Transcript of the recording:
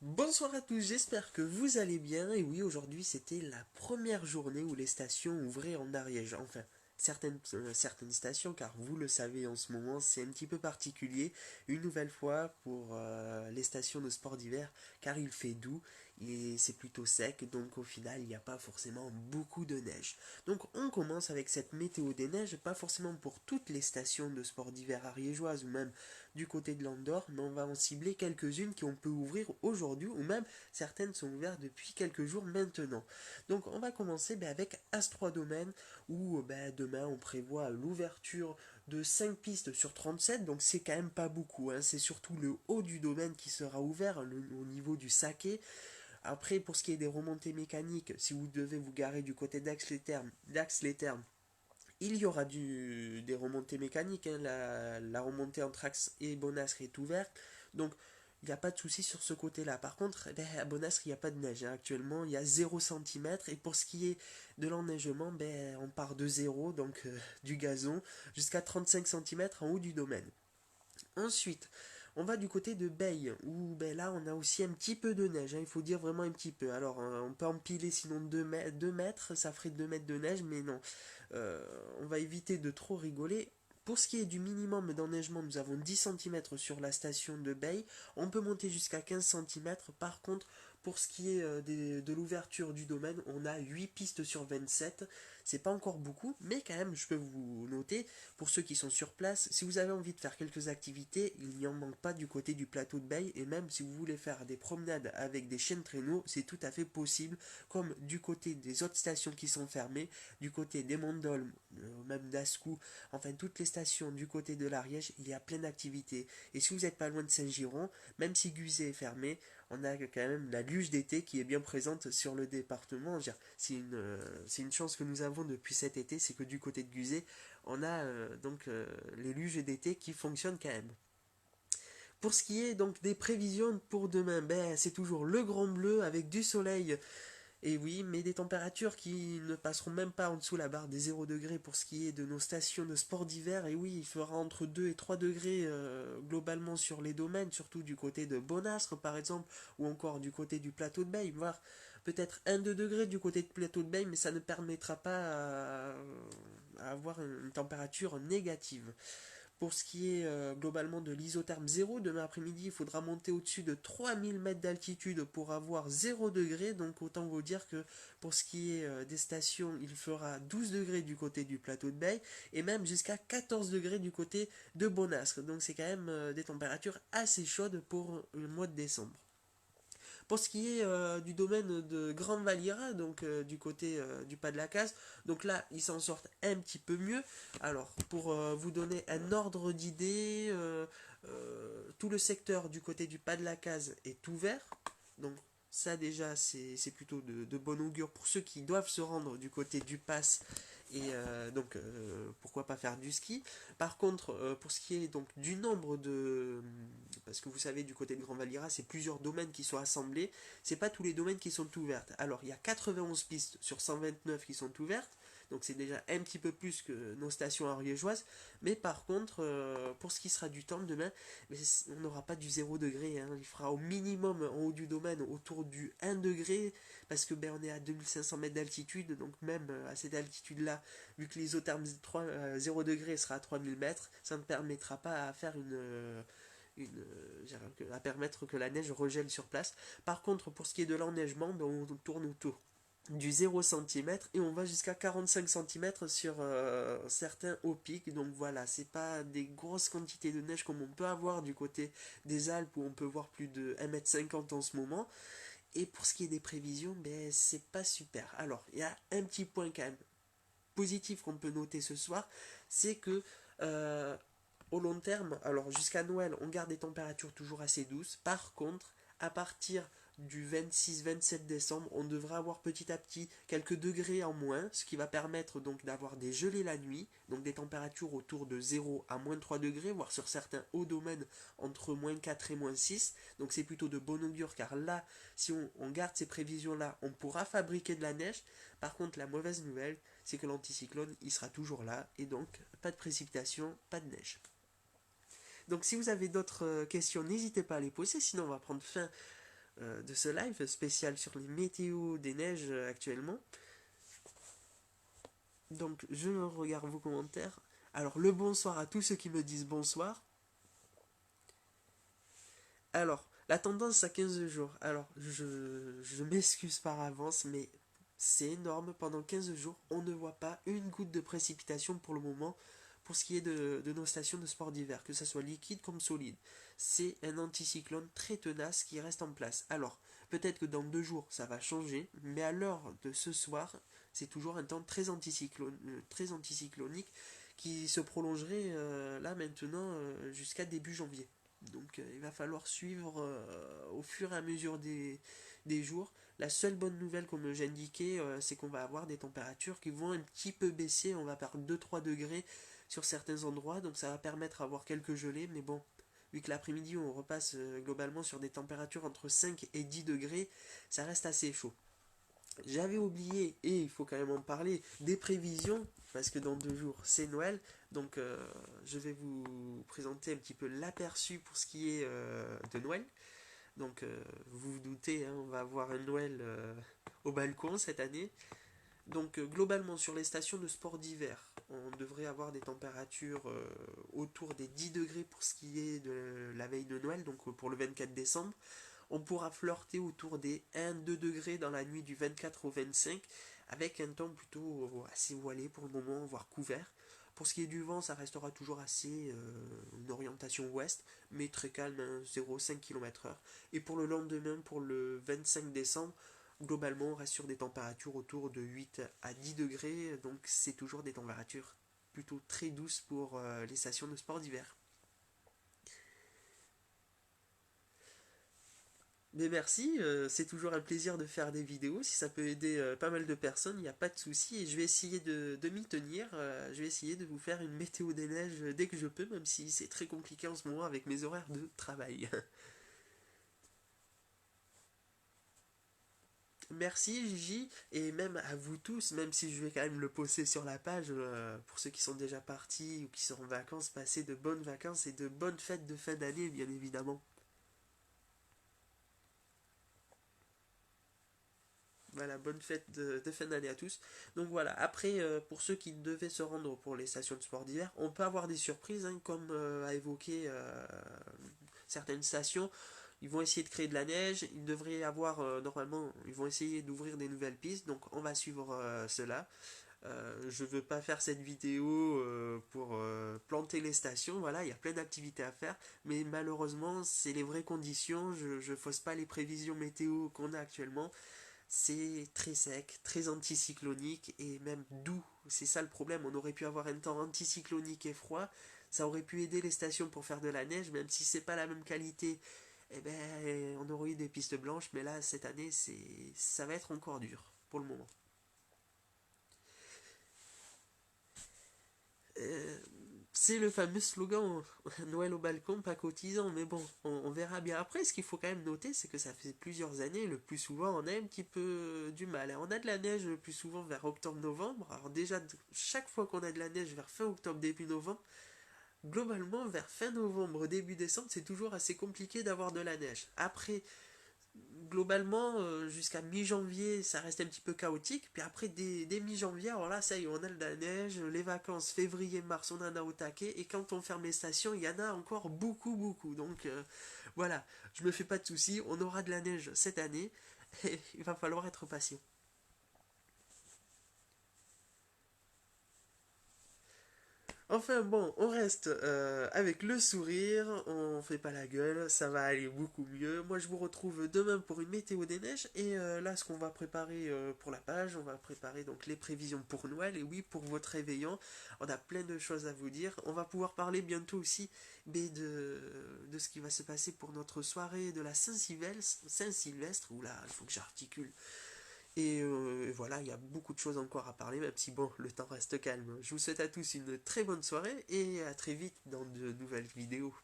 Bonsoir à tous, j'espère que vous allez bien. Et oui, aujourd'hui c'était la première journée où les stations ouvraient en Ariège. Enfin, certaines stations, car vous le savez en ce moment, c'est un petit peu particulier. Une nouvelle fois pour les stations de sport d'hiver, car il fait doux et c'est plutôt sec. Donc au final, il n'y a pas forcément beaucoup de neige. Donc on commence avec cette météo des neiges, pas forcément pour toutes les stations de sport d'hiver ariégeoises ou même du côté de l'Andorre, mais on va en cibler quelques-unes qui on peut ouvrir aujourd'hui, ou même certaines sont ouvertes depuis quelques jours maintenant. Donc on va commencer avec As-3 Domaines, où demain on prévoit l'ouverture de 5 pistes sur 37, donc c'est quand même pas beaucoup, hein. C'est surtout le haut du domaine qui sera ouvert, au niveau du saké. Après, pour ce qui est des remontées mécaniques, si vous devez vous garer du côté d'Axe-les-Thermes, il y aura des remontées mécaniques, hein. La remontée entre Axe et Bonastre est ouverte. Donc, il n'y a pas de souci sur ce côté-là. Par contre, à Bonastre, il n'y a pas de neige, hein. Actuellement, il y a 0 cm. Et pour ce qui est de l'enneigement, on part de zéro, donc du gazon, jusqu'à 35 cm en haut du domaine. Ensuite, on va du côté de Bay, où là on a aussi un petit peu de neige, hein. Il faut dire vraiment un petit peu. Alors on peut empiler sinon 2 mètres, ça ferait 2 mètres de neige, mais non. On va éviter de trop rigoler. Pour ce qui est du minimum d'enneigement, nous avons 10 cm sur la station de Bay. On peut monter jusqu'à 15 cm. Par contre, pour ce qui est de l'ouverture du domaine, on a 8 pistes sur 27. C'est pas encore beaucoup, mais quand même, je peux vous noter, pour ceux qui sont sur place, si vous avez envie de faire quelques activités, il n'y en manque pas du côté du plateau de Bay. Et même si vous voulez faire des promenades avec des chiens de traîneau, c'est tout à fait possible, comme du côté des autres stations qui sont fermées, du côté des Mondolmes, même d'Ascou, enfin toutes les stations du côté de l'Ariège, il y a plein d'activités. Et si vous n'êtes pas loin de Saint-Giron, même si Guzet est fermé, on a quand même la luge d'été qui est bien présente sur le département. C'est une chance que nous avons depuis cet été, c'est que du côté de Guzet, on a les luges d'été qui fonctionnent quand même. Pour ce qui est donc des prévisions pour demain, c'est toujours le grand bleu avec du soleil. Et oui, mais des températures qui ne passeront même pas en dessous la barre des 0 degrés pour ce qui est de nos stations de sport d'hiver. Et oui, il fera entre 2 et 3 degrés globalement sur les domaines, surtout du côté de Bonastre par exemple, ou encore du côté du plateau de Bay, voire peut-être 1-2 degrés du côté du plateau de Bay, mais ça ne permettra pas à avoir une température négative. Pour ce qui est globalement de l'isotherme zéro, demain après-midi, il faudra monter au-dessus de 3000 mètres d'altitude pour avoir 0 degré. Donc autant vous dire que pour ce qui est des stations, il fera 12 degrés du côté du plateau de Bay et même jusqu'à 14 degrés du côté de Bonastre. Donc c'est quand même des températures assez chaudes pour le mois de décembre. Pour ce qui est du domaine de Grand Valira, donc du côté du pas de la case, donc là ils s'en sortent un petit peu mieux. Alors pour vous donner un ordre d'idée, tout le secteur du côté du pas de la case est ouvert. Donc ça déjà c'est plutôt de bon augure pour ceux qui doivent se rendre du côté du pass et pourquoi pas faire du ski. Par contre pour ce qui est donc du nombre de, parce que vous savez du côté de Grand Valira c'est plusieurs domaines qui sont assemblés, c'est pas tous les domaines qui sont ouverts. Alors il y a 91 pistes sur 129 qui sont ouvertes, donc c'est déjà un petit peu plus que nos stations ariégeoises. Mais par contre, pour ce qui sera du temps demain, on n'aura pas du 0 degré, hein. Il fera au minimum en haut du domaine autour du 1 degré, parce que on est à 2500 mètres d'altitude, donc même à cette altitude-là, vu que l'isotherme 0 degré sera à 3000 mètres, ça ne permettra pas à faire à permettre que la neige regèle sur place. Par contre, pour ce qui est de l'enneigement, on tourne autour du 0 cm et on va jusqu'à 45 cm sur certains hauts pics. Donc voilà, c'est pas des grosses quantités de neige comme on peut avoir du côté des Alpes où on peut voir plus de 1,50 m en ce moment. Et pour ce qui est des prévisions, c'est pas super. Alors, il y a un petit point quand même positif qu'on peut noter ce soir, c'est que euh, au long terme, alors jusqu'à Noël, on garde des températures toujours assez douces. Par contre, à partir du 26-27 décembre, on devrait avoir petit à petit quelques degrés en moins, ce qui va permettre donc d'avoir des gelées la nuit, donc des températures autour de 0 à moins 3 degrés, voire sur certains hauts domaines entre moins 4 et moins 6. Donc c'est plutôt de bon augure, car là, si on garde ces prévisions-là, on pourra fabriquer de la neige. Par contre, la mauvaise nouvelle, c'est que l'anticyclone, il sera toujours là, et donc pas de précipitation, pas de neige. Donc si vous avez d'autres questions, n'hésitez pas à les poser, sinon on va prendre fin de ce live spécial sur les météos des neiges actuellement. Donc je regarde vos commentaires. Alors le bonsoir à tous ceux qui me disent bonsoir. Alors, la tendance à 15 jours. Alors, je m'excuse par avance, mais c'est énorme. Pendant 15 jours, on ne voit pas une goutte de précipitation pour le moment pour ce qui est de nos stations de sport d'hiver, que ce soit liquide comme solide. C'est un anticyclone très tenace qui reste en place. Alors, peut-être que dans 2 jours, ça va changer, mais à l'heure de ce soir, c'est toujours un temps très anticyclonique qui se prolongerait là maintenant jusqu'à début janvier. Donc il va falloir suivre au fur et à mesure des jours. La seule bonne nouvelle, comme j'indiquais, c'est qu'on va avoir des températures qui vont un petit peu baisser. On va perdre 2-3 degrés sur certains endroits, donc ça va permettre d'avoir quelques gelées. Mais bon, vu que l'après-midi on repasse globalement sur des températures entre 5 et 10 degrés, ça reste assez chaud. J'avais oublié, et il faut quand même en parler, des prévisions, parce que dans 2 jours c'est Noël, donc je vais vous présenter un petit peu l'aperçu pour ce qui est de Noël. Donc vous vous doutez, hein, on va avoir un Noël au balcon cette année. Donc globalement sur les stations de sport d'hiver, on devrait avoir des températures autour des 10 degrés pour ce qui est de la veille de Noël, donc pour le 24 décembre. On pourra flirter autour des 1-2 degrés dans la nuit du 24 au 25, avec un temps plutôt assez voilé pour le moment, voire couvert. Pour ce qui est du vent, ça restera toujours assez une orientation ouest, mais très calme, hein, 0,5 km/h. Et pour le lendemain, pour le 25 décembre, globalement, on reste sur des températures autour de 8 à 10 degrés, donc c'est toujours des températures plutôt très douces pour les stations de sport d'hiver. Mais merci, c'est toujours un plaisir de faire des vidéos. Si ça peut aider pas mal de personnes, il n'y a pas de souci. Et je vais essayer de m'y tenir. Je vais essayer de vous faire une météo des neiges dès que je peux, même si c'est très compliqué en ce moment avec mes horaires de travail. Merci Gigi, et même à vous tous, même si je vais quand même le poster sur la page pour ceux qui sont déjà partis ou qui sont en vacances, passez de bonnes vacances et de bonnes fêtes de fin d'année, bien évidemment. Voilà, bonne fête de fin d'année à tous. Donc voilà, après, pour ceux qui devaient se rendre pour les stations de sport d'hiver, on peut avoir des surprises, hein, comme a évoqué certaines stations. Ils vont essayer de créer de la neige, ils devraient avoir, normalement, ils vont essayer d'ouvrir des nouvelles pistes, donc on va suivre cela. Je veux pas faire cette vidéo pour planter les stations, voilà, il y a plein d'activités à faire, mais malheureusement, c'est les vraies conditions, je fausse pas les prévisions météo qu'on a actuellement. C'est très sec, très anticyclonique et même doux. C'est ça le problème. On aurait pu avoir un temps anticyclonique et froid. Ça aurait pu aider les stations pour faire de la neige, même si c'est pas la même qualité. Eh ben, on aurait eu des pistes blanches, mais là, cette année, ça va être encore dur pour le moment. Euh, c'est le fameux slogan Noël au balcon, pas cotisant, mais bon, on verra bien. Après, ce qu'il faut quand même noter, c'est que ça fait plusieurs années, le plus souvent, on a un petit peu du mal. On a de la neige le plus souvent vers octobre-novembre. Alors déjà, chaque fois qu'on a de la neige vers fin octobre, début novembre, globalement, vers fin novembre, début décembre, c'est toujours assez compliqué d'avoir de la neige. Après, globalement, jusqu'à mi-janvier, ça reste un petit peu chaotique. Puis après, dès mi-janvier, alors là, ça y est, on a de la neige. Les vacances, février-mars, on en a au taquet. Et quand on ferme les stations, il y en a encore beaucoup, beaucoup. Donc voilà, je me fais pas de soucis. On aura de la neige cette année. Et il va falloir être patient. Enfin bon, on reste avec le sourire, on fait pas la gueule, ça va aller beaucoup mieux. Moi je vous retrouve demain pour une météo des neiges et là ce qu'on va préparer pour la page, on va préparer donc les prévisions pour Noël et oui pour votre réveillon, on a plein de choses à vous dire. On va pouvoir parler bientôt aussi de ce qui va se passer pour notre soirée de la Saint-Sylvestre, Saint-Sylvestre, oula, il faut que j'articule. Et voilà, il y a beaucoup de choses encore à parler, même si bon, le temps reste calme. Je vous souhaite à tous une très bonne soirée et à très vite dans de nouvelles vidéos.